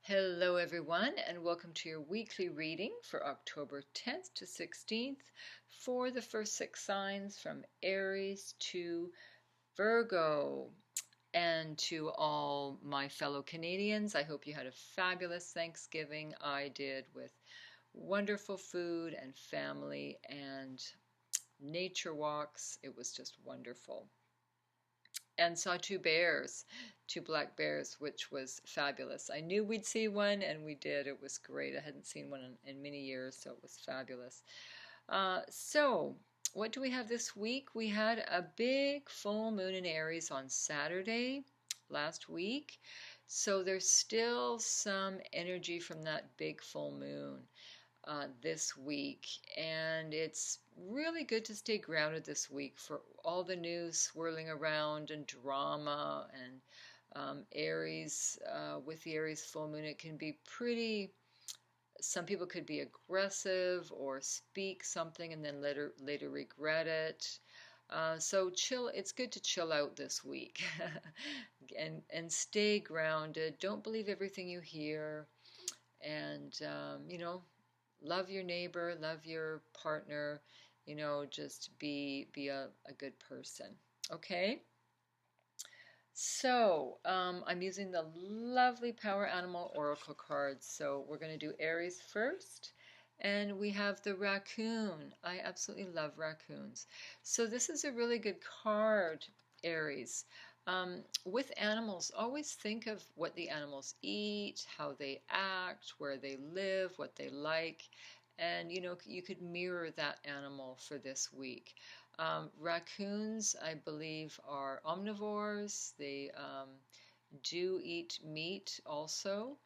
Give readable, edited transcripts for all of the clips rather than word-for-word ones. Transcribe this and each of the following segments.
Hello, everyone, and welcome to your weekly reading for October 10th to 16th for the first 6 signs from Aries to Virgo. And to all my fellow Canadians, I hope you had a fabulous Thanksgiving. I did, with wonderful food and family and nature walks. It was just wonderful. And saw two black bears, which was fabulous. I knew we'd see one, and we did. It was great. I hadn't seen one in many years, so it was fabulous. So, what do we have this week? We had a big full moon in Aries on Saturday last week, so there's still some energy from that big full moon this week, and it's really good to stay grounded this week for all the news swirling around and drama and Aries. With the Aries full moon, it can be pretty. Some people could be aggressive or speak something and then later regret it. So chill. It's good to chill out this week, and stay grounded. Don't believe everything you hear, and love your neighbor, love your partner, just be a good person. Okay? So, I'm using the lovely Power Animal Oracle cards. So we're going to do Aries first. And we have the raccoon. I absolutely love raccoons. So this is a really good card, Aries. With animals, always think of what the animals eat, how they act, where they live, what they like, and you could mirror that animal for this week. Raccoons, I believe, are omnivores. They do eat meat also,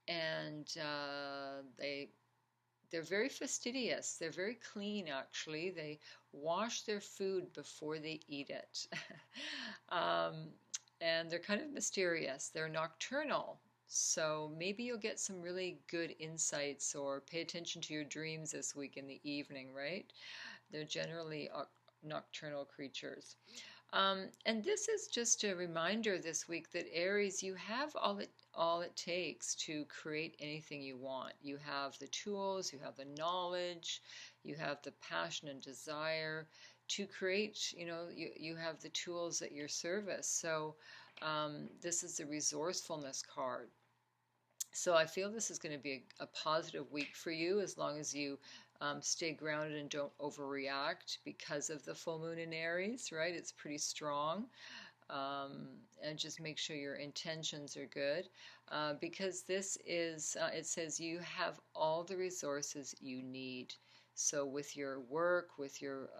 and they're very fastidious. They're very clean, actually. They wash their food before they eat it. And they're kind of mysterious. They're nocturnal. So maybe you'll get some really good insights, or pay attention to your dreams this week in the evening, right? They're generally nocturnal creatures. And this is just a reminder this week that Aries, you have all it takes to create anything you want. You have the tools, you have the knowledge, you have the passion and desire to create. You have the tools at your service. So this is the resourcefulness card. So I feel this is going to be a positive week for you, as long as you stay grounded and don't overreact because of the full moon in Aries, right? It's pretty strong. And just make sure your intentions are good, because this is, it says you have all the resources you need. So with your work, with your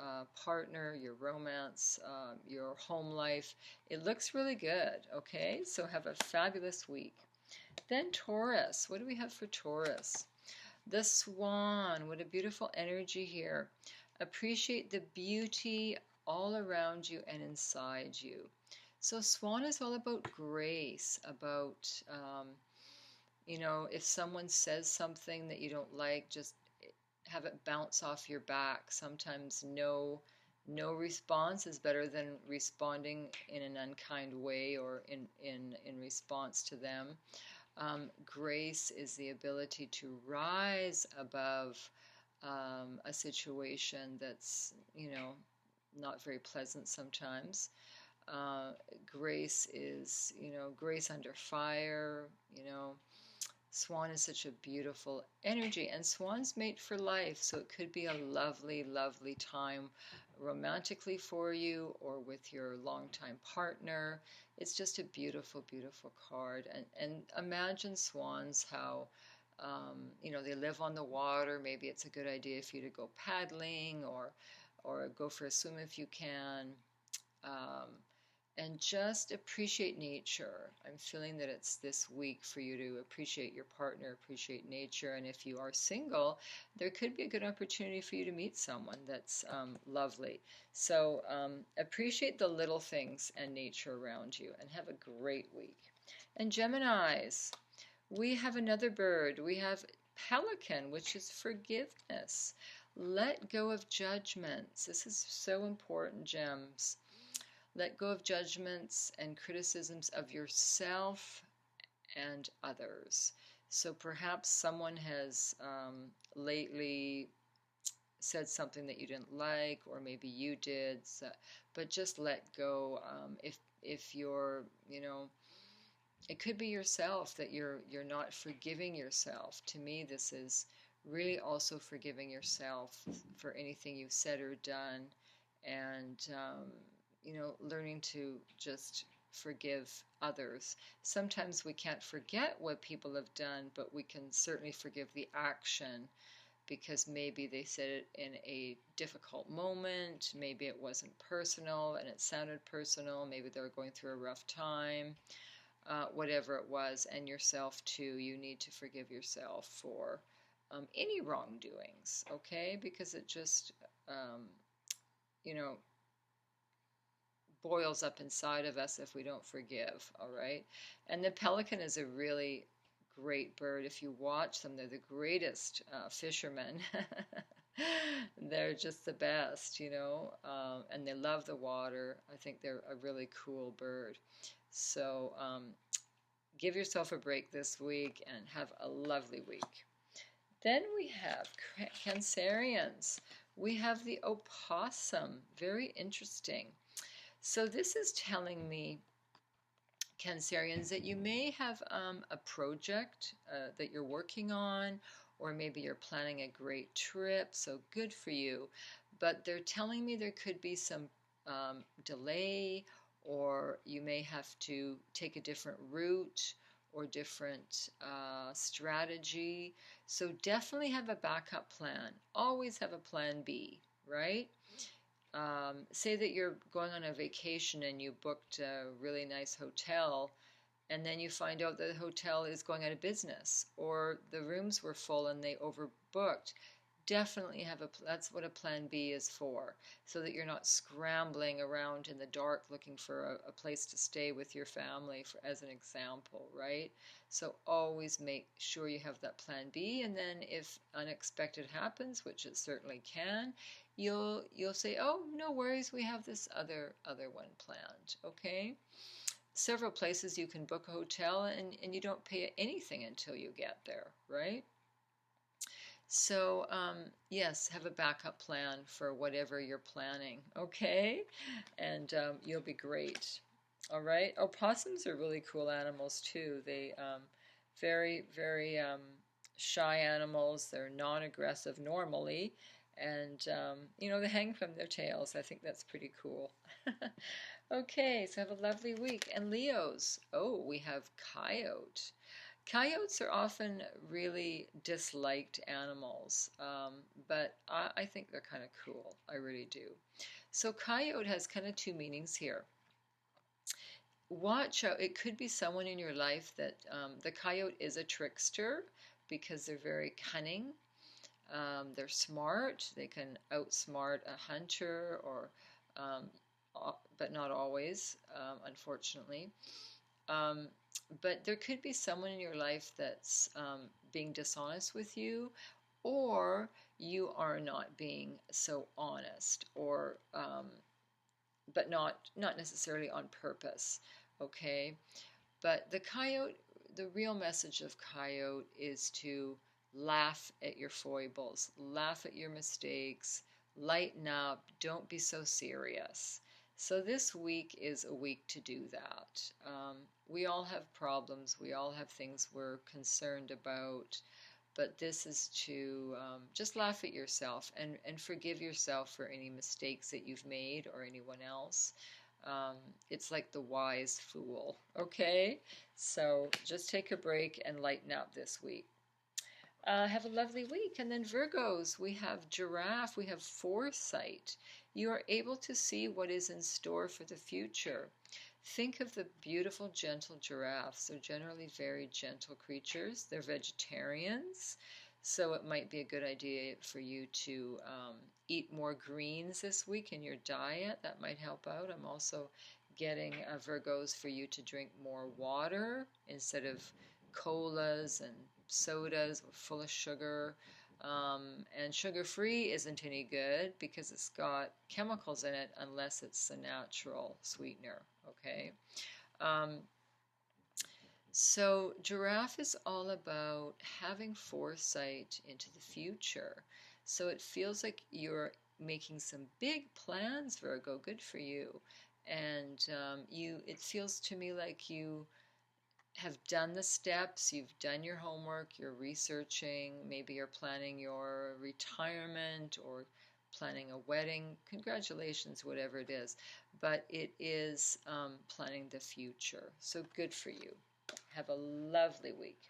partner, your romance, your home life, it looks really good, okay? So have a fabulous week. Then Taurus, what do we have for Taurus? The Swan, what a beautiful energy here. Appreciate the beauty all around you and inside you. So Swan is all about grace, about, if someone says something that you don't like, just have it bounce off your back. Sometimes no response is better than responding in an unkind way, or in response to them. Grace is the ability to rise above a situation that's, not very pleasant sometimes. Grace is, grace under fire. Swan is such a beautiful energy, and swans mate for life, so it could be a lovely, lovely time romantically for you, or with your longtime partner. It's just a beautiful, beautiful card. And imagine swans, how they live on the water. Maybe it's a good idea for you to go paddling, or go for a swim if you can. And just appreciate nature. I'm feeling that it's this week for you to appreciate your partner, appreciate nature. And if you are single, there could be a good opportunity for you to meet someone that's lovely. So appreciate the little things and nature around you, and have a great week. And Geminis, we have another bird. We have pelican, which is forgiveness. Let go of judgments. This is so important, Gems. Let go of judgments and criticisms of yourself and others. So perhaps someone has lately said something that you didn't like, or maybe you did, so, but just let go. If you're, it could be yourself that you're not forgiving yourself. To me, this is really also forgiving yourself for anything you've said or done, and learning to just forgive others. Sometimes we can't forget what people have done, but we can certainly forgive the action, because maybe they said it in a difficult moment, maybe it wasn't personal and it sounded personal, maybe they were going through a rough time, whatever it was, and yourself too. You need to forgive yourself for any wrongdoings, okay? Because it just, you know, boils up inside of us if we don't forgive, all right? And the pelican is a really great bird. If you watch them, they're the greatest fishermen. They're just the best, and they love the water. I think they're a really cool bird. So give yourself a break this week and have a lovely week. Then we have Cancerians. We have the opossum. Very interesting. So this is telling me, Cancerians, that you may have a project that you're working on, or maybe you're planning a great trip, so good for you. But they're telling me there could be some delay, or you may have to take a different route or different strategy. So definitely have a backup plan. Always have a plan B, right? Say that you're going on a vacation and you booked a really nice hotel, and then you find out that the hotel is going out of business, or the rooms were full and they overbooked. Definitely that's what a plan B is for, so that you're not scrambling around in the dark looking for a place to stay with your family, as an example, right? So always make sure you have that plan B, and then if unexpected happens, which it certainly can, you'll say, oh, no worries, we have this other one planned, okay? Several places you can book a hotel, and you don't pay anything until you get there, right? So, yes, have a backup plan for whatever you're planning, okay? And you'll be great. All right? Opossums are really cool animals, too. They very, very shy animals. They're non-aggressive normally. And, they hang from their tails. I think that's pretty cool. Okay, so have a lovely week. And Leos, we have coyote. Coyotes are often really disliked animals, but I think they're kind of cool. I really do. So coyote has kind of two meanings here. Watch out. It could be someone in your life that the coyote is a trickster, because they're very cunning. They're smart. They can outsmart a hunter, but not always, unfortunately. But there could be someone in your life that's being dishonest with you, or you are not being so honest, or but not necessarily on purpose, okay? But the real message of coyote is to laugh at your foibles, laugh at your mistakes, lighten up, don't be so serious. So this week is a week to do that. We all have problems. We all have things we're concerned about. But this is to just laugh at yourself and forgive yourself for any mistakes that you've made, or anyone else. It's like the wise fool, okay? So just take a break and lighten up this week. Have a lovely week. And then Virgos, we have giraffe, we have foresight. You are able to see what is in store for the future. Think of the beautiful, gentle giraffes. They're generally very gentle creatures. They're vegetarians, so it might be a good idea for you to eat more greens this week in your diet. That might help out. I'm also getting Virgos for you to drink more water instead of colas and sodas full of sugar. And sugar-free isn't any good because it's got chemicals in it, unless it's a natural sweetener, okay? So, giraffe is all about having foresight into the future. So, it feels like you're making some big plans, Virgo. Good for you. And it feels to me like you have done the steps, you've done your homework, you're researching, maybe you're planning your retirement or planning a wedding. Congratulations, whatever it is. But it is planning the future. So good for you. Have a lovely week.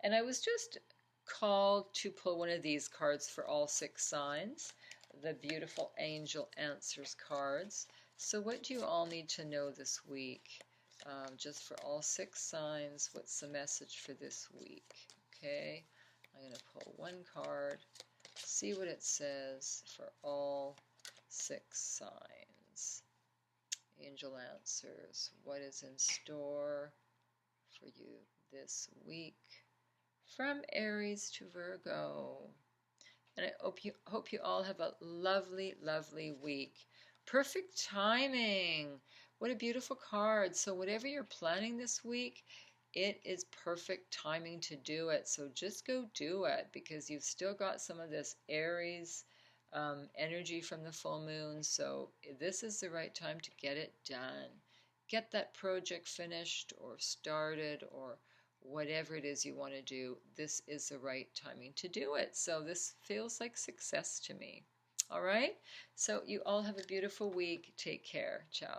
And I was just called to pull one of these cards for all 6 signs, the beautiful Angel Answers cards. So what do you all need to know this week? Just for all 6 signs, what's the message for this week? Okay, I'm going to pull one card, see what it says for all 6 signs. Angel Answers, what is in store for you this week? From Aries to Virgo. And I hope you all have a lovely, lovely week. Perfect timing. What a beautiful card. So whatever you're planning this week, it is perfect timing to do it. So just go do it because you've still got some of this Aries energy from the full moon. So this is the right time to get it done. Get that project finished or started or whatever it is you want to do, this is the right timing to do it. So this feels like success to me. All right? So you all have a beautiful week. Take care. Ciao.